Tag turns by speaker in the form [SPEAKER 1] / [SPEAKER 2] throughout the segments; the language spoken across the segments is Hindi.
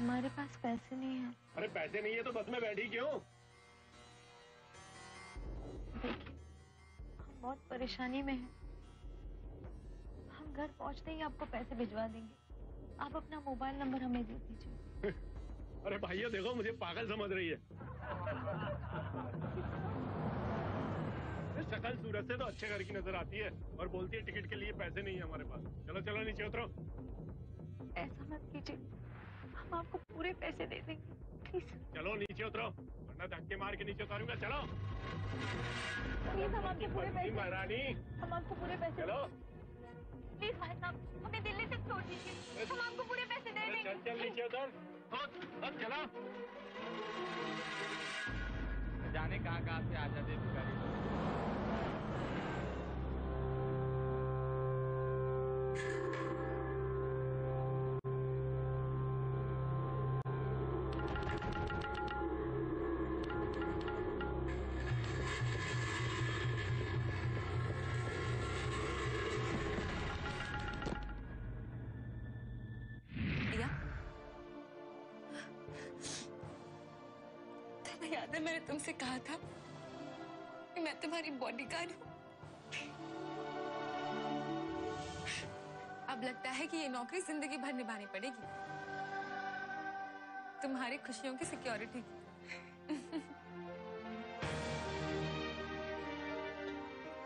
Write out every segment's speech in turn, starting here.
[SPEAKER 1] हमारे पास पैसे नहीं है।
[SPEAKER 2] अरे पैसे नहीं है तो बस में बैठी क्यों?
[SPEAKER 1] देखिए, हम बहुत परेशानी में हैं। हम घर पहुंचते ही आपको पैसे भिजवा देंगे। आप अपना मोबाइल नंबर हमें दे दीजिए।
[SPEAKER 2] अरे भाइयों देखो, मुझे पागल समझ रही है। शक्ल सूरत से तो अच्छे घर की नजर आती है और बोलती है टिकट के लिए पैसे नहीं है हमारे पास। चलो चलो नीचे उतरो।
[SPEAKER 1] ऐसा मत कीजिए, हम आपको पूरे पैसे दे देंगे, प्लीज।
[SPEAKER 2] चलो नीचे उतरो वरना धक्के मार के नीचे उतारूंगा। चलो
[SPEAKER 1] प्लीज, हम आपको पूरे पैसे,
[SPEAKER 2] महारानी,
[SPEAKER 1] हम आपको पूरे पैसे।
[SPEAKER 2] चलो
[SPEAKER 1] प्लीज भाई साहब, हमें दिल्ली तक छोड़ दीजिए, हम आपको पूरे पैसे दे देंगे।
[SPEAKER 2] चल चल नीचे उतर। चलो।
[SPEAKER 3] जाने कहाँ से आ जाते भिखारी।
[SPEAKER 4] याद है मैंने तुमसे कहा था कि मैं तुम्हारी बॉडीगार्ड हूँ। अब लगता है कि ये नौकरी जिंदगी भर निभानी पड़ेगी, तुम्हारी खुशियों की सिक्योरिटी की।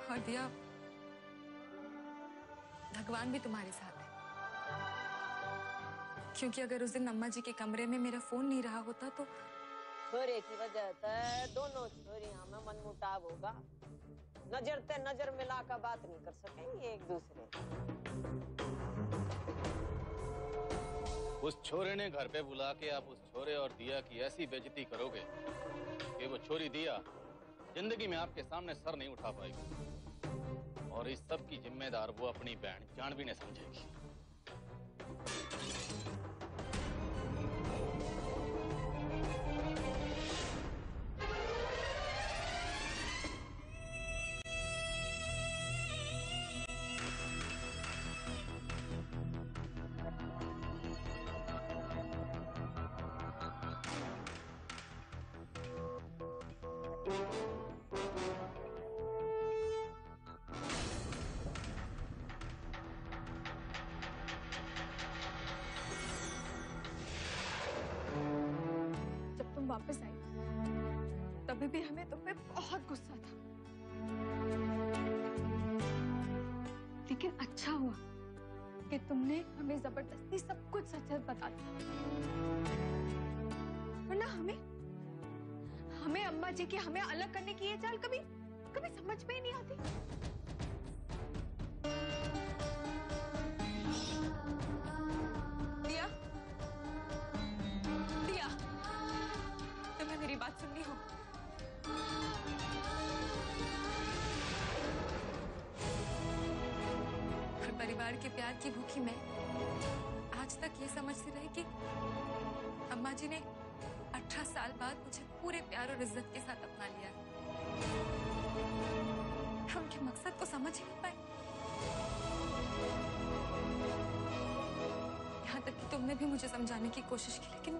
[SPEAKER 4] और दिया, भगवान भी तुम्हारे साथ है, क्योंकि अगर उस दिन अम्मा जी के कमरे में मेरा फोन नहीं रहा होता तो
[SPEAKER 5] छोरे की वजह से दोनों छोरियां में मनमुटाव होगा। नजर ते नजर मिला कर बात नहीं कर सकेंगे एक दूसरे।
[SPEAKER 6] उस छोरे ने घर पे बुला के आप उस छोरे और दिया की ऐसी बेइज्जती करोगे कि वो छोरी दिया जिंदगी में आपके सामने सर नहीं उठा पाएगी, और इस सब की जिम्मेदार वो अपनी बहन जानवी ने समझेगी।
[SPEAKER 4] वापस आई तभी भी हमें तुम पे बहुत गुस्सा था, लेकिन अच्छा हुआ कि तुमने हमें जबरदस्ती सब कुछ सच बता दिया, वरना हमें अम्मा जी की हमें अलग करने की ये चाल कभी समझ में ही नहीं आती। मेरी बात सुननी हो? और परिवार के प्यार की भूखी मैं आज तक ये समझती रही कि अम्मा जी ने 18 साल बाद मुझे पूरे प्यार और इज्जत के साथ अपना लिया। हम उनके मकसद को समझ ही नहीं पाए। यहाँ तक कि तुमने भी मुझे समझाने की कोशिश की,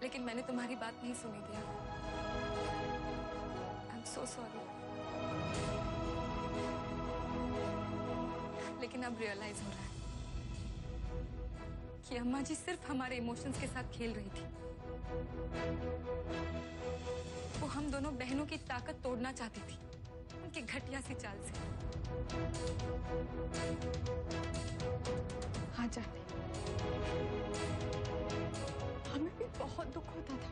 [SPEAKER 4] लेकिन मैंने तुम्हारी बात नहीं सुनी दिया। I am so sorry. लेकिन अब रियलाइज हो रहा है कि अम्मा जी सिर्फ हमारे इमोशंस के साथ खेल रही थी। वो हम दोनों बहनों की ताकत तोड़ना चाहती थी, उनकी घटिया सी चाल से। हाँ जाने, हमें भी बहुत दुख होता था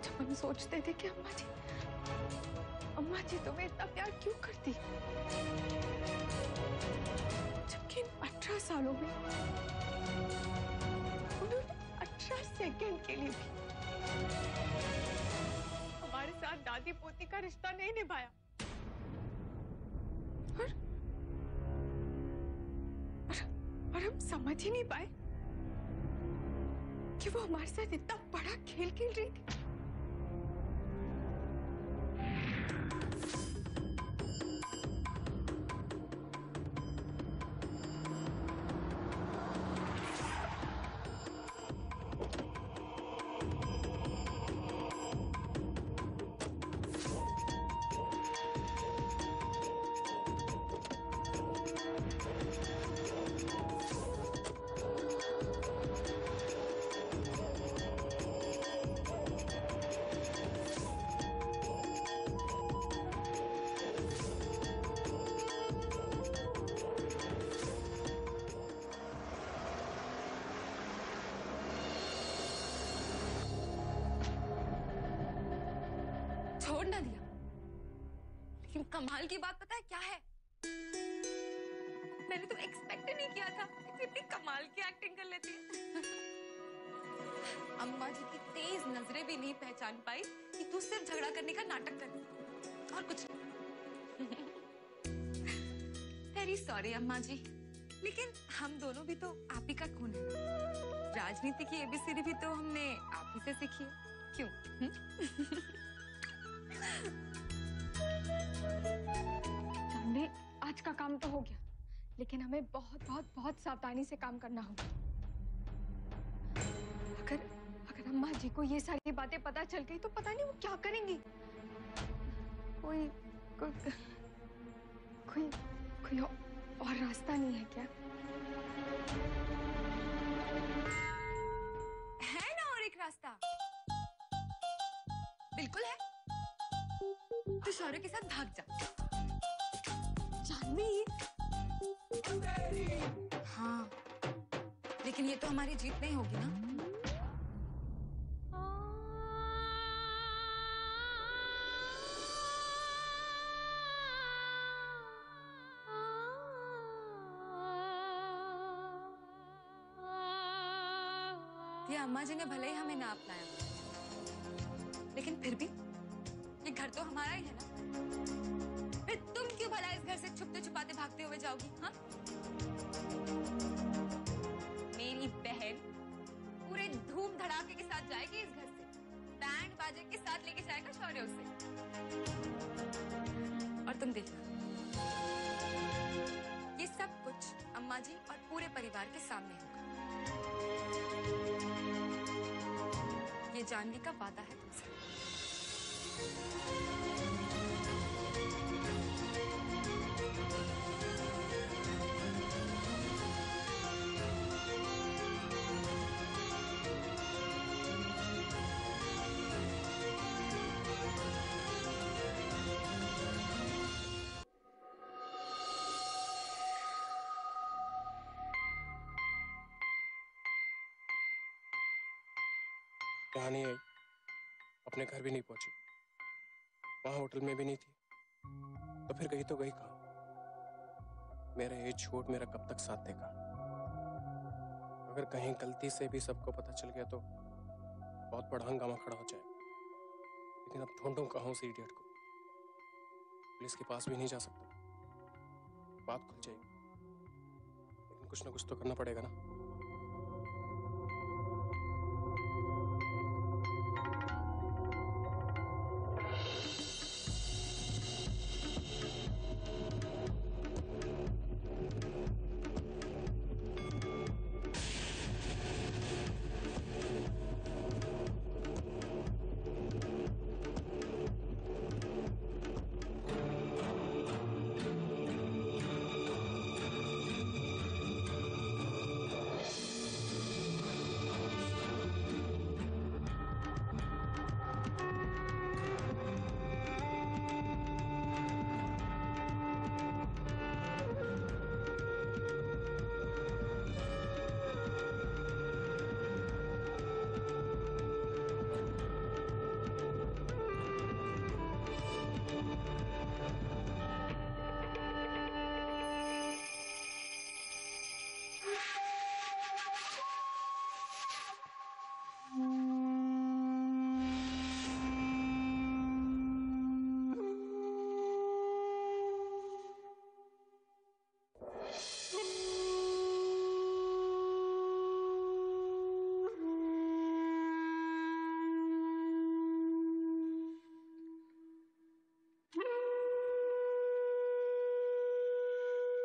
[SPEAKER 4] जब हम सोचते थे कि अम्मा जी तुम्हें इतना प्यार क्यों करती, जबकि इन 18 सालों में उन्होंने 18 सेकंड के लिए भी हमारे साथ दादी पोती का रिश्ता नहीं निभाया। और हम समझ ही नहीं पाए कि वो हमारे साथ इतना बड़ा खेल खेल रही थी। छोड़ ना दिया। लेकिन कमाल की बात पता है क्या है? मैंने तो एक्सपेक्ट ही नहीं किया था कि इतनी कमाल की एक्टिंग कर लेती है। अम्मा जी की तेज नजरें भी नहीं पहचान पाई कि तू सिर्फ झगड़ा करने का नाटक कर रही और कुछ नहीं। वेरी सॉरी अम्मा जी, लेकिन हम दोनों भी तो आप ही का खून है। राजनीति की एबीसीडी भी तो हमने आप ही से सीखी है, क्यों?
[SPEAKER 7] चांदनी, आज का काम तो हो गया, लेकिन हमें बहुत बहुत बहुत सावधानी से काम करना होगा। अगर अम्मा जी को ये सारी बातें पता चल गई तो पता नहीं वो क्या करेंगी। कोई और रास्ता नहीं है क्या?
[SPEAKER 4] है ना और एक रास्ता, बिल्कुल है। तू शौर्य के साथ भाग जा।
[SPEAKER 7] चांदनी,
[SPEAKER 4] हाँ, लेकिन ये तो हमारी जीत नहीं होगी ना। ये अम्मा जी ने भले ही हमें ना अपनाया, लेकिन फिर भी ये घर तो हमारा ही है ना। फिर तुम क्यों भला इस घर से छुपते छुपाते भागते हुए जाओगी? हाँ, मेरी बहन पूरे धूम धड़ाके के साथ जाएगी इस घर से, बैंड बाजे के साथ लेके जाएगा शौर्य उसे। और तुम देखना, ये सब कुछ अम्मा जी और पूरे परिवार के सामने होगा। ये जानवी का वादा है तुमसे।
[SPEAKER 2] यहाँ नहीं आई, अपने घर भी नहीं पहुंची, वहां होटल में भी नहीं थी, तो फिर गई तो गई कहाँ? मेरा ये झूठ मेरा कब तक साथ देगा? अगर कहीं गलती से भी सबको पता चल गया तो बहुत बड़ा हंगामा खड़ा हो जाएगा। लेकिन अब ढूंढूं कहाँ उस इडियट को? पुलिस के पास भी नहीं जा सकता, बात खुल जाएगी। लेकिन कुछ ना कुछ तो करना पड़ेगा ना।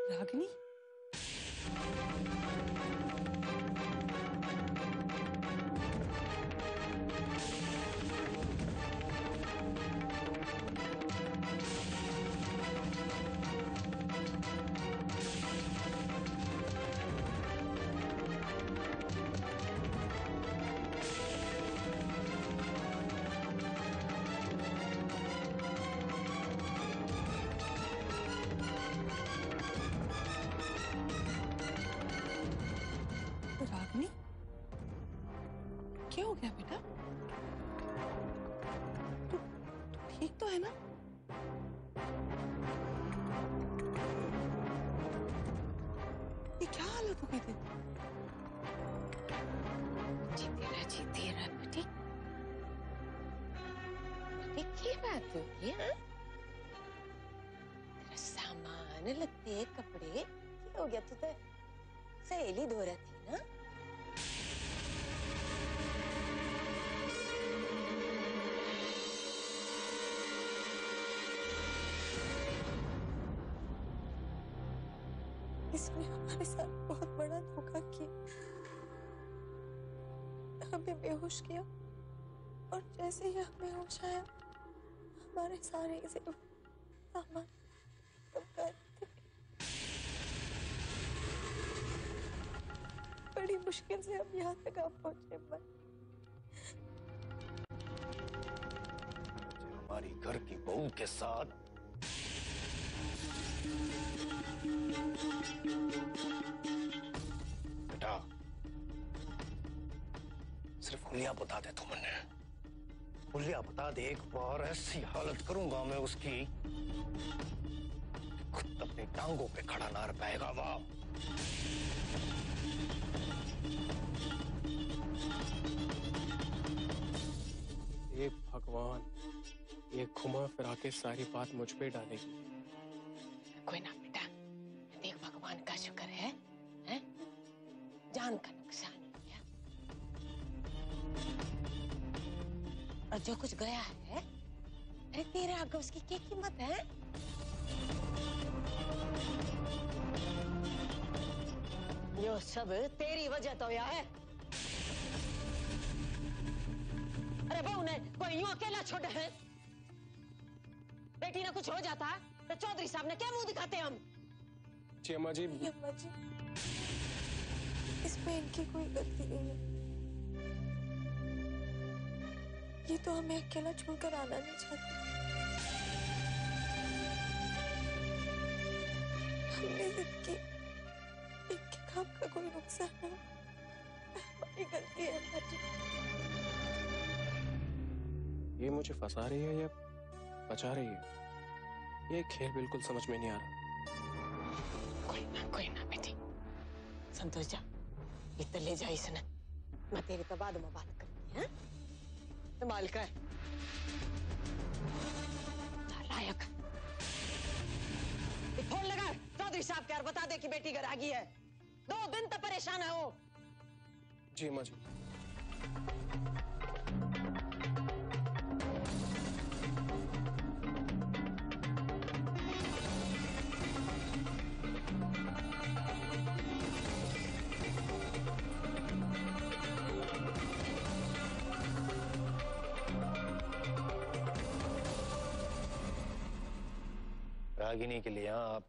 [SPEAKER 7] रागिनी, रागिनी, क्या हो गया बेटा? तू ठीक
[SPEAKER 8] तो है ना? ये क्या हालत हो गई थी?
[SPEAKER 5] जीती रह बेटी। क्या बात हुई है? तेरा सामान, लत्ते, कपड़े, क्या हो गया? तू तो सहेली धो रही थी ना?
[SPEAKER 8] इसने हमारे साथ बहुत बड़ा धोखा किया, हमें बेहोश किया और जैसे ही हमें होश आया हमारे सारे सामान तुम गायब थे। बड़ी मुश्किल से हम यहाँ तक आ पहुंचे।
[SPEAKER 6] हमारी घर की बहू के साथ बेटा, सिर्फ उंगलियां बता दे तू मुन्ने, उंगलियां बता दे, एक बार ऐसी हालत करूंगा मैं उसकी, खुद अपनी टांगों पे खड़ा ना रह पाएगा। वाह,
[SPEAKER 2] हे भगवान, ये घुमा फिरा के सारी बात मुझ पे डालेगी।
[SPEAKER 5] कोई ना बेटा, देख भगवान का शुक्र है, हैं? जान का नुकसान हो गया। और जो कुछ गया है, अरे तेरे आगे उसकी क्या कीमत है? यो सब तेरी वजह तो या है। अरे बहू ने कोई यूं अकेला छोड़ा है? बेटी ने कुछ हो जाता तो चौधरी साहब ने क्या मुंह दिखाते हम?
[SPEAKER 2] जी अम्मा जी,
[SPEAKER 8] अम्मा जी, इसमें इनकी कोई गलती नहीं है। ये तो हमें अकेला छोड़कर आना नहीं चाहते। हमने जिद की इनके काम का कोई नुकसान ना हो, हमारी गलती है अम्मा जी।
[SPEAKER 2] ये मुझे फंसा रही है या बचा रही है? ये खेल बिल्कुल समझ में नहीं आ रहा।
[SPEAKER 5] कोई ना बेटी, संतोष जा, इतना ले जा इसने। मैं तेरे तो बाद में बात करूंगी, हैं? संभाल कर। लायक। फोन लगा चौधरी साहब के और बता दे कि बेटी घर आ गई है। 2 दिन तक परेशान है वो।
[SPEAKER 2] जी अम्मा जी।
[SPEAKER 6] रागिनी के लिए आप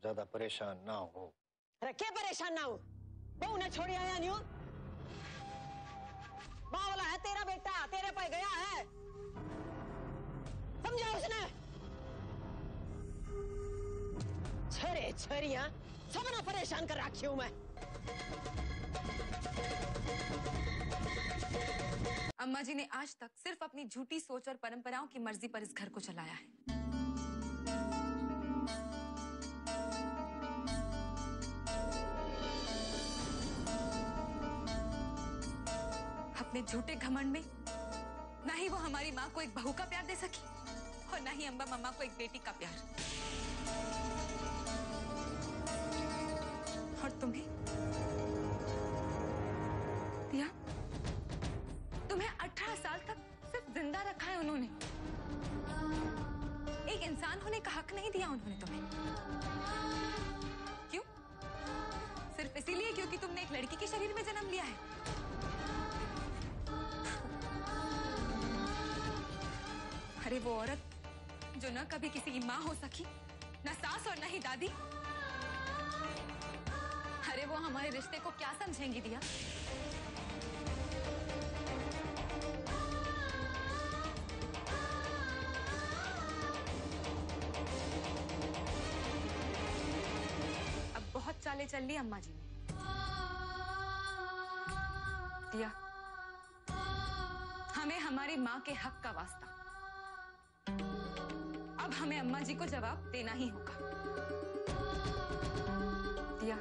[SPEAKER 6] ज्यादा परेशान ना हो।
[SPEAKER 5] अरे क्या परेशान ना हो? बहू ने छोड़ी आया नहीं हो? बावला है तेरा बेटा, तेरे पे गया है, समझा उसने? छरे छरियां सब ना परेशान कर रखी हूं मैं।
[SPEAKER 4] अम्मा जी ने आज तक सिर्फ अपनी झूठी सोच और परंपराओं की मर्जी पर इस घर को चलाया है। अपने झूठे घमंड में ना ही वो हमारी माँ को एक बहू का प्यार दे सकी और ना ही अम्बा मम्मा को एक बेटी का प्यार। और तुम्हें दिया, तुम्हें 18 साल तक सिर्फ जिंदा रखा है उन्होंने। एक इंसान होने का हक नहीं दिया उन्होंने तुम्हें। क्यों? सिर्फ इसीलिए क्योंकि तुमने एक लड़की के शरीर में जन्म लिया है। अरे वो औरत जो न कभी किसी की माँ हो सकी, न सास और न ही दादी। अरे वो हमारे रिश्ते को क्या समझेंगी दिया? अब बहुत चालें चल ली अम्मा जी ने। दिया, हमें हमारी माँ के हक का वास्ता हमें अम्मा जी को जवाब देना ही होगा। दिया,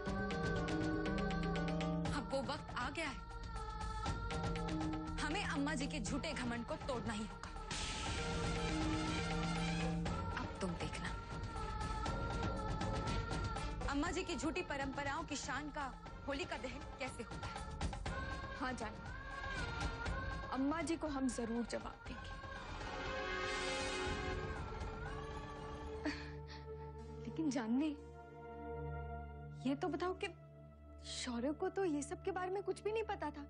[SPEAKER 4] अब वो वक्त आ गया है। हमें अम्मा जी के झूठे घमंड को तोड़ना ही होगा। अब तुम देखना अम्मा जी की झूठी परंपराओं की शान का होलिका दहन कैसे होता है।
[SPEAKER 7] हाँ जाने, अम्मा जी को हम जरूर जवाब देंगे। लेकिन जानने, ये तो बताओ कि शौर्य को तो ये सब के बारे में कुछ भी नहीं पता था,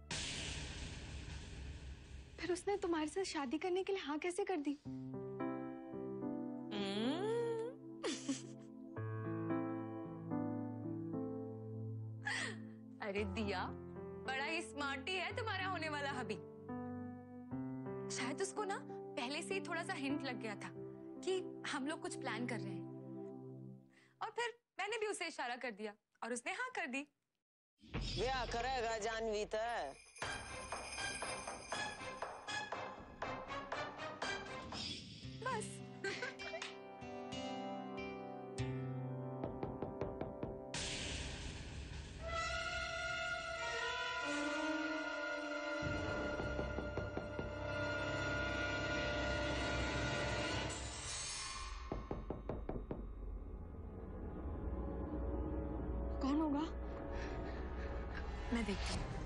[SPEAKER 7] फिर उसने तुम्हारे साथ शादी करने के लिए हाँ कैसे कर दी?
[SPEAKER 4] अरे दिया, बड़ा ही स्मार्टी है तुम्हारा होने वाला हबी। शायद उसको ना पहले से ही थोड़ा सा हिंट लग गया था कि हम लोग कुछ प्लान कर रहे हैं, और फिर मैंने भी उसे इशारा कर दिया और उसने हाँ कर दी।
[SPEAKER 5] ब्याह करेगा जानवी तो
[SPEAKER 4] बस।
[SPEAKER 7] कौन होगा?
[SPEAKER 4] मैं देखती हूँ।